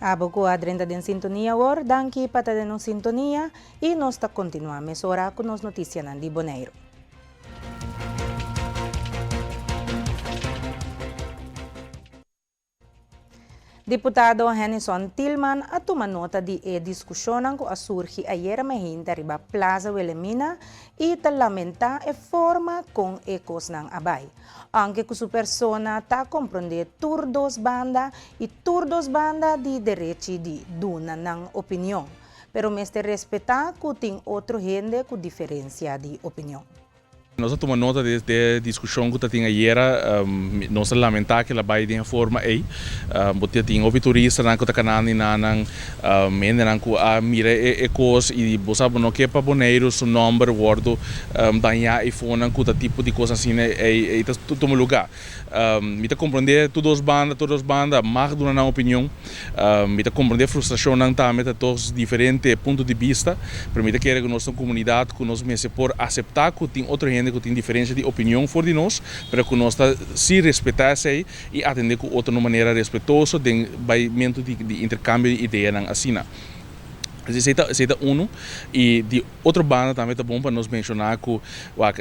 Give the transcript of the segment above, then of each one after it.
Abo ko adrenta din sintonia or danki pata din ng sintonia e nos ta continuamos ora con nos noticia nan di Bonaire. Deputado Henison Tillman atuma nota di diskusyonan ko asurgi ayer mahinta riba Plaza Wilhelmina e lamenta e forma kung ekos ng abay. Anche su persona ta comprende turdos banda e turdos banda di derechi di duna ng opinion. Pero meste respeta kuting otro gente ku diferencia di opinion. Nós tomamos nota da discussão que tinha ayer, nós lamentamos que ela vai de forma aí, porque tinha obituristas na que canani na menina que a mira é coisa e você sabe não que para boneiros o número wordo danha iPhone que tipo de coisa assim é todo lugar. Me tá compreender todos banda, mais de uma opinião, me tá compreender frustração não tá meta todos diferentes pontos de vista, permite que a nossa comunidade que nós me por aceitar que tem outra gente que tem diferença de opinião for de nós, para que nós se respeitasse e atender com outra maneira respeitosa de baimento de intercâmbio de ideia na assina. Esse é um e de outra banda também tá bom para nós mencionar que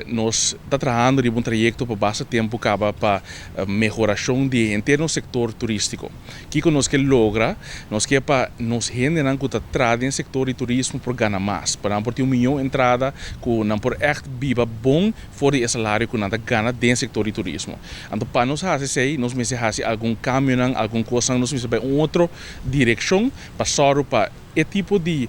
nós está trabalhando de um trajeto para bastante tempo para melhoração de interno setor turístico. Que nós que logra, nós que para nós gente não que está trabalhando em setor de turismo por ganhar mais, para não por ter 1 milhão de entrada, que não por echt viva bom fora de salário que não está ganha dentro setor de turismo. Então para nós fazer nós me fazer algum caminho, alguma coisa, nós me para outra direção para só para tipo de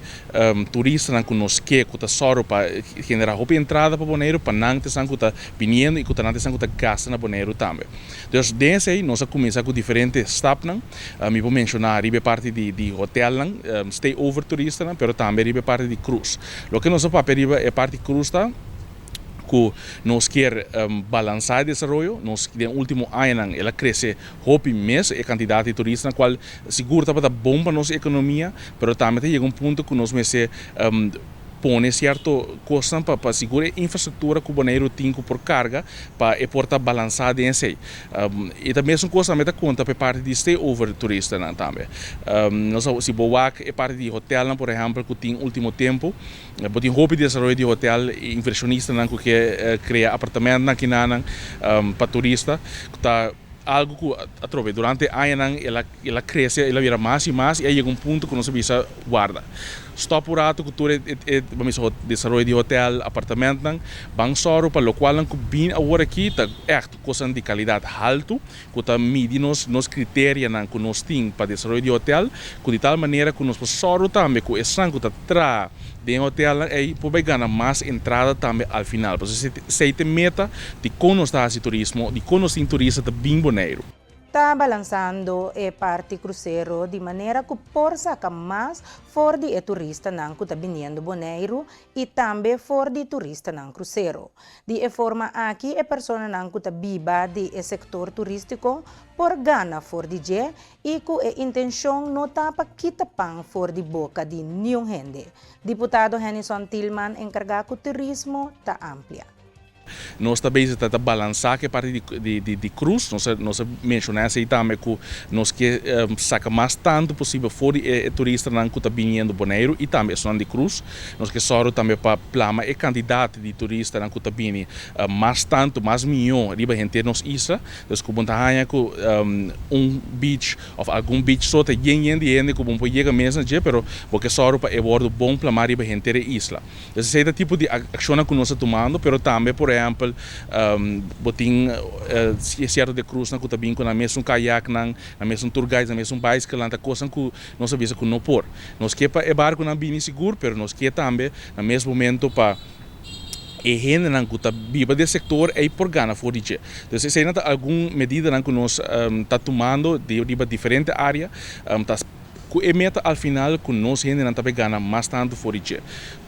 turista que nós quer que só para generar roupa entrada para Bonaire para não ter sangue que vindo e que não ter sangue que gasta na Bonaire também. Então desde aí nós começamos com diferentes steps me vou mencionar ribe parte de hotel stay over turista mas também ribe parte de cruise. O que nós papel é parte cruise que nós quer balançar o desenvolvimento, nós no último ano ela cresce roupa mês a quantidade de turistas na qual seguro está bom para nossa economia, mas também chega ponto que nós se põe certo coisa para segurar a infraestrutura que o Bonaire tem por carga para portar balançada em si. E também são coisas que conta para parte de stay over turista também. Nós se boa é parte de hotel, por exemplo, que tem último tempo, tem roupa de desenvolvimento de hotel inversionista que cria apartamento aqui para turista, que está algo que durante anos ela cresce, ela vira mais e mais e aí chega ponto que não se precisa guardar. Stop por ato que tu vamos desenvolver de hotel, apartamento, bang soro para o qual que bem agora aqui tá coisa de qualidade alto, que tá medir nos critérios que nós temos para desenvolver de hotel, que de tal maneira que nós soro também que esse sangue tá tra de hotel aí pode ganhar mais entrada também ao final. Porque se tem meta de conostar esse turismo, de conostar turista de bem Bonaire. Está balançando a parte cruzeiro de maneira que por sacar mais for de turista não que está vindo Bonaire e também for de turista não cruzeiro. De forma aqui a pessoa não que está viva de setor turístico por gana for de je e com a intenção não está para quitar pão for de boca de nenhum gente. Deputado Henison Tillman encarregado do turismo está amplia. Nós também estamos balançar que parte de cruz, nós mencionamos aí também que nós que saca mais tanto possível fora de turista não que está vindo Bonaire e também são de cruz, nós que só também para plama é candidato de turista não que está vindo mais tanto, mais milhão riba gente nos isla, então que bom tahanha que beach ou algum beach só tem gente que bom pode chegar mesmo já, pero porque só para é bordo bom plama riba gente de isla. Esse é o tipo de ação que nós estamos tomando, pero também por exemplo, botin certo de cruz na que também com a mesma caiaque na mesma tour guide, na mesma bicycle, na coisa que nós sabemos que não por. Nós que é barco na bem seguro, pero nós que também no mesmo momento para e gente não que está viva desse setor é por ganhar fora de. Então se ainda alguma medida que nós está tomando de diferente área, tá e meta ao final que nós gente não está ganhando mais tanto fora de.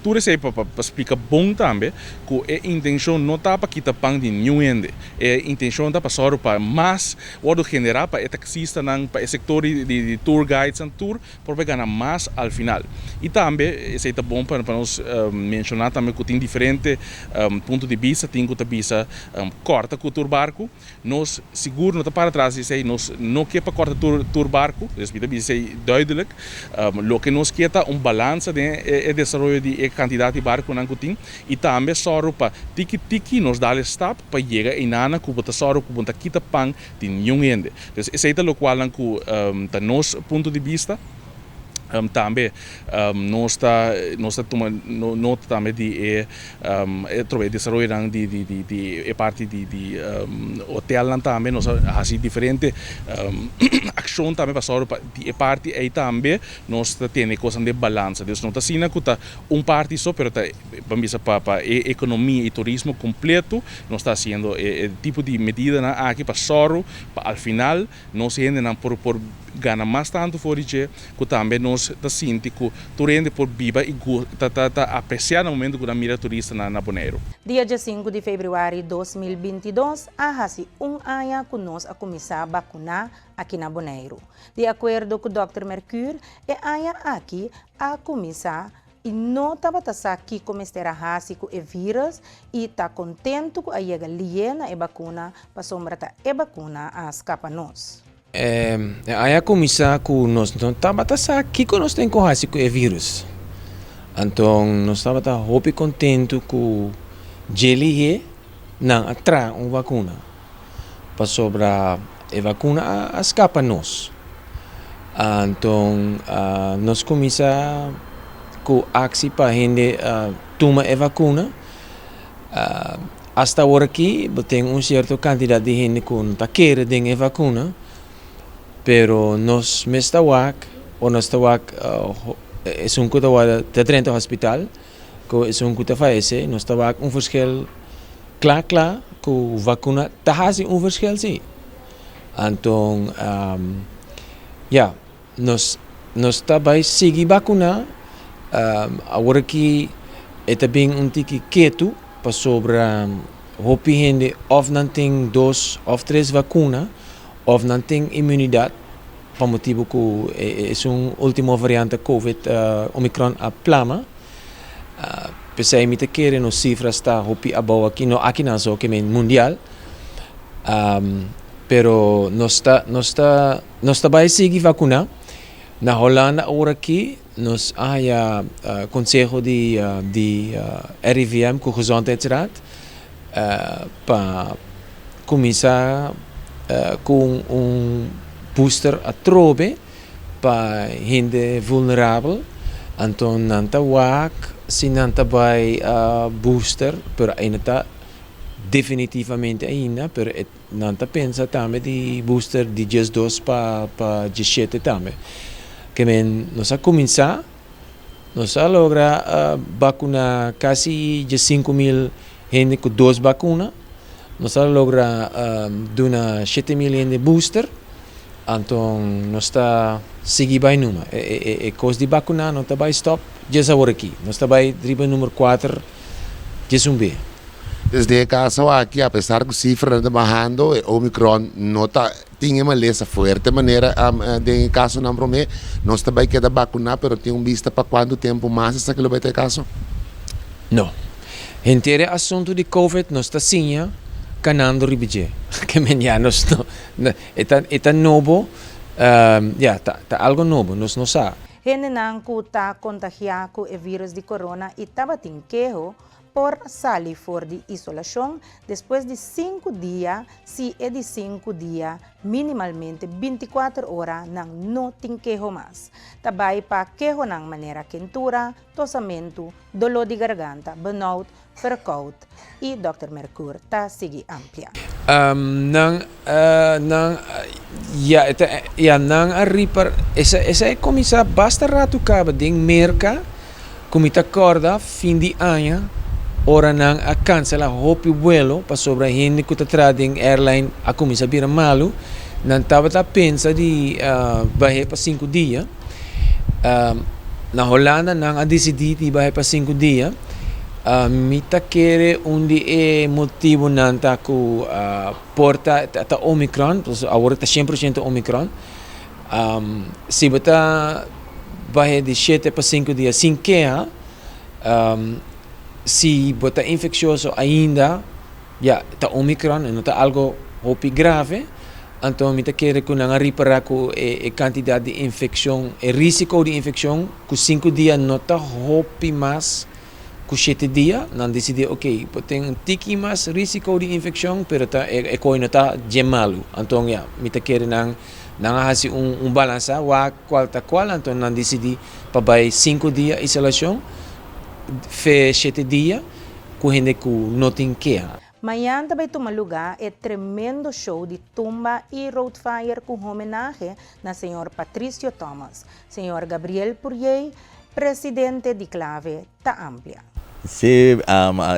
tudo isso aí para explicar bom também que a intenção não está para quitar pão de nenhum ende, a intenção está para só para mais o generar para taxista para o setor de tour guides e tour para ganhar mais ao final. E também isso é bom para nós mencionar também que tem diferente ponto de vista, tem que vista corta com o tour barco, nós seguro não está para trás isso aí, nós não quer para corta tour barco, isso é duidelijk, lo que nós quer é balança de desenvolvimento de quantidade de barco não tem e também só para tiki nos dá stop para chegar em nana que bota só para bota quita pang de nenhum ende. Então isso é o qual que da nosso ponto de vista também nós está tomando nota também de trocar desenvolvimento de parte de hotel também nós assim diferente ação também para só de parte aí também nós temos coisa de balança então não está sendo que está parte só pero vamos para economia e turismo completo nós está sendo tipo de medida aqui para só al final nós ainda por ganhar mais tanto fora de que também nós está sentindo que tu rende por viva e está apreciar no momento que a mira turista na Bonaire. Dia 5 de fevereiro de 2022, há ano que nós a começar a vacinar aqui na Bonaire. De acordo com o Dr. Mercure, é aqui a começar e não estava aqui como estará com o vírus e está contente com a chegada da vacuna para sombra a vacuna a escapar nós. Aí começar com nós não estava aqui que nós temos com o vírus. Então nós estava muito contente com ele não atrai uma vacuna para sobrar a vacuna a escapar nós. Então nós começar com ação para gente tomar a vacuna. Hasta agora aqui tem certa quantidade de gente que não está querendo a vacuna. Pero nós mestawak o nós tawak é um coisa de dentro do hospital que é um coisa faz nós tawak verschil claro que a vacuna tá fazendo verschil sim então nós também seguir vacuna agora que é também tique quieto para sobre hopi gente of não tem 2 ou 3 vacuna ou não tem imunidade, por motivo que é última variante COVID, Omicron a plama. Pensei que me querem as cifras está hopi abau aqui não só que mundial. Pero nós vai seguir vacuna. Na Holanda agora aqui nós há conselho de RIVM, com Gezondheidsraad, para começar com booster a trobe para gente vulnerável. Então não está se não está booster, pero ainda está definitivamente ainda, pero não está pensa também de booster de 2 para 17 também. Que nós a começar, nós a logra vacunar quase 5.000 gente com 2 vacunas. Nós logra dar 7.000 gente booster. Então nós está seguir bem numa. E coisa de vacunar não está vai stop. Já agora aqui. Nós está vai driba número 4. Já B. Desde o caso aqui, apesar que a cifra está bajando, o Omicron não está tinha uma lesa forte maneira de caso não promete, nós também quer vacunar, mas tem vista para quanto tempo mais essa que vai ter caso? Não. Inteiro assunto de COVID nós está sim, canando ribije. Que menja nós não, é novo, tá algo novo, nós não sabe. Gente não está contagiado com o vírus de corona e estava tinquejo por sair fora de isolação depois de 5 dias, se é de 5 dias, minimalmente 24 horas, não tem queijo mais. Também para queijo de maneira quentura, tossamento, dolor de garganta, burnout, verkoud e Dr. Mercure está seguir amplia. Não arriba, essa é começar basta rato caba de merca, como te acorda fim de ano. Ora não a cancela hopi vuelo para sobre a gente que está trazendo airline a começar a vir malo, não estava a pensar de barrer para 5 dias. na Holanda nang decidido iba pa 5 dias. Mita quere onde é motivo nanta ku porta ta Omicron, agora está 100% Omicron. Se bota vai de 7 para 5 dias sem queja, se bota infeccioso ainda, ya ta Omicron, não tá algo hopi grave. Então, mita quere ku nang reparar ku e quantidade de infecção, e risco de infecção, ku 5 dias não tá hopi mais ku 7 dias, não decidi, ok, tem um tiki mais risco de infecção, pero tá e coisa tá gemalo. Então, mita quere nang hasi balança, wa qual ta qual, então não decidi para vai 5 dias isolação, fe 7 dias, ku hindi ku não tem queja. Mayan também tumaluga é tremendo show de tumba e road fire com homenagem na Sr. Patricio Thomas, Sr. Gabriel Purier, presidente de Clave Ta Amplia. Sim,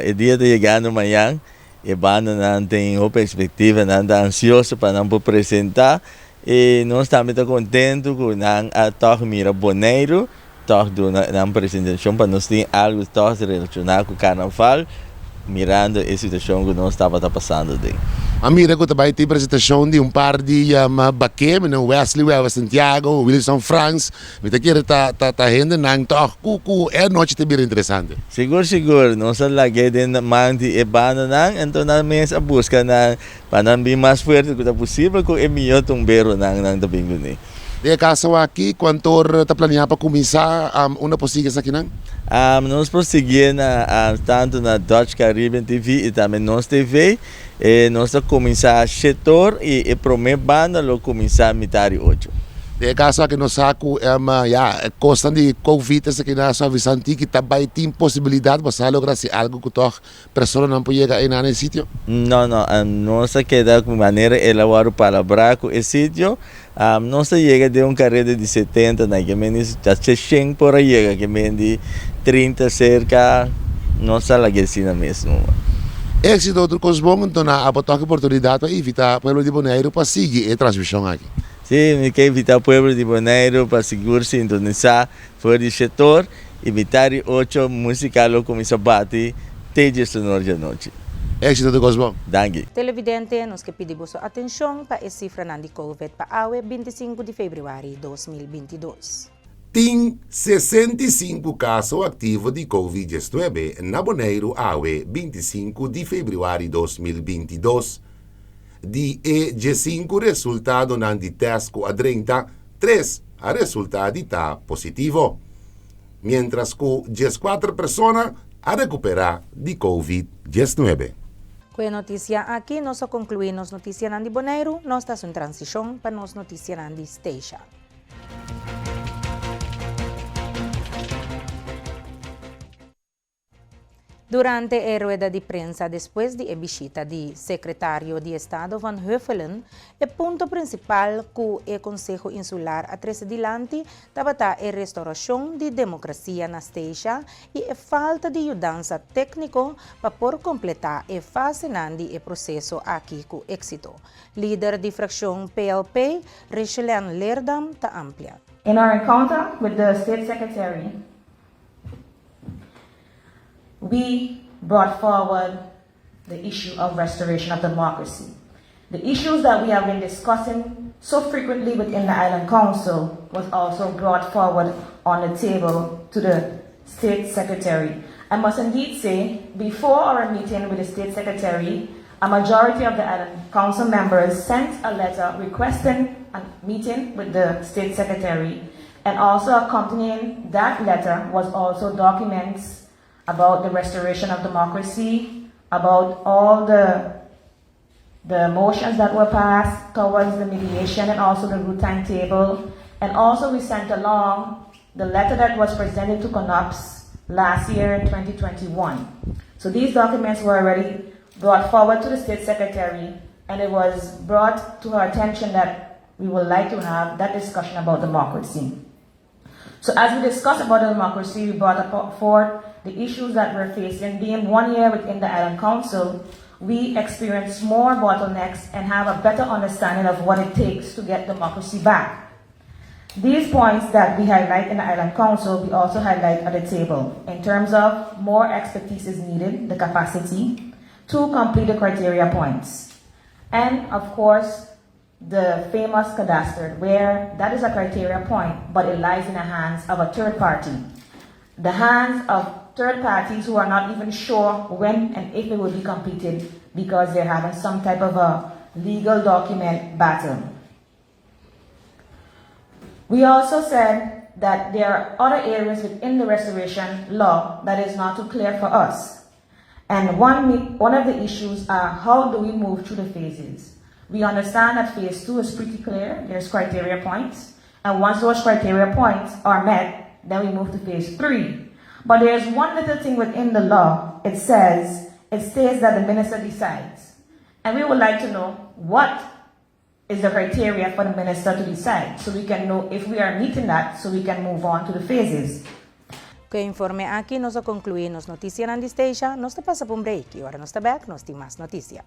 o dia de chegar amanhã, e banda não tem uma perspectiva, não está ansioso para não apresentar, e nós estamos muito contentes com a toque mira boneiro, toque na apresentação para nós ter algo relacionado com o carnaval, mirando a situação que nós estava passando. A mira que também tem apresentação de par de baquê, Wesley Weber Santiago, Wilson Franz, me tá querendo tá gente nang toque é noite te bem interessante. Seguro, nós lagi din mandi e banda nang, então na mesa busca na para não mais forte que possível com o melhor tumbero nang domingo ni. De caso aqui, quanto está planeado para começar uma possível aqui não? Nós prosseguimos tanto na Dutch Caribbean TV e também nós TV. Nós vamos começar setor e a primeira banda vamos começar a metade 8. De caso aqui nós saco costa de Covid aqui na sua visão que também tem possibilidade de lograr algo que a pessoa não pode chegar em sítio? Não, nós queda de maneira elaborada para braco esse sítio. Nós chega de carreira de 70, que menos já 100 por aí, que menos de 30 cerca, nós lá mesmo. Êxito do Cosbon, então a oportunidade para evitar o povo de Bonaire para seguir a transmissão aqui. Sim, me quer invitar o povo de Bonaire para seguir-se sintonizar fora do setor e evitar 8 musical começa a bater desde esta noite. Êxito do Cosbon. Danke. Televidente, nós que pedimos sua atenção para a cifra de COVID para o 25 de fevereiro de 2022. Tem 65 casos ativos de Covid-19 na Bonaire AUE 25 de fevereiro de 2022. De 5 resultados de teste a 30, 3 a resultado está positivo. Mientras que 4 pessoas a recuperar de Covid-19. Com a notícia aqui, nós concluímos notícia de Bonaire, nós estamos em transição para nós notícia de Station. Durante a rueda de prensa depois de visita do secretário de Estado Van Huffelen, o ponto principal que o Conselho Insular atrás adiante estava a restauração de democracia na Station e a falta de mudança técnica para por completar a fase do processo aqui com êxito. Líder da fração PLP, Richelieu Leerdam, está amplia. In our encounter with the State Secretary, we brought forward the issue of restoration of democracy. The issues that we have been discussing so frequently within the Island Council was also brought forward on the table to the State Secretary. I must indeed say, before our meeting with the State Secretary, a majority of the Island Council members sent a letter requesting a meeting with the State Secretary, and also accompanying that letter was also documents about the restoration of democracy, about all the motions that were passed towards the mediation and also the route timetable. And also we sent along the letter that was presented to CONOPS last year in 2021. So these documents were already brought forward to the State Secretary, and it was brought to her attention that we would like to have that discussion about democracy. So as we discussed about democracy, we brought forth the issues that we're facing. Being 1 year within the Island Council, we experience more bottlenecks and have a better understanding of what it takes to get democracy back. These points that we highlight in the Island Council, we also highlight at the table in terms of more expertise is needed, the capacity to complete the criteria points. And of course, the famous cadastre, where that is a criteria point, but it lies in the hands of a third party. The hands of third parties who are not even sure when and if it will be completed because they're having some type of a legal document battle. We also said that there are other areas within the restoration law that is not too clear for us. And one of the issues are how do we move through the phases? We understand that phase 2 is pretty clear. There's criteria points. And once those criteria points are met, then we move to phase 3. But there's one little thing within the law. It states that the minister decides. And we would like to know what is the criteria for the minister to decide, so we can know if we are meeting that, so we can move on to the phases. Que informe aqui, nós concluímos notícia na Station, nós passa por um break e agora nós back, nós temos mais notícia.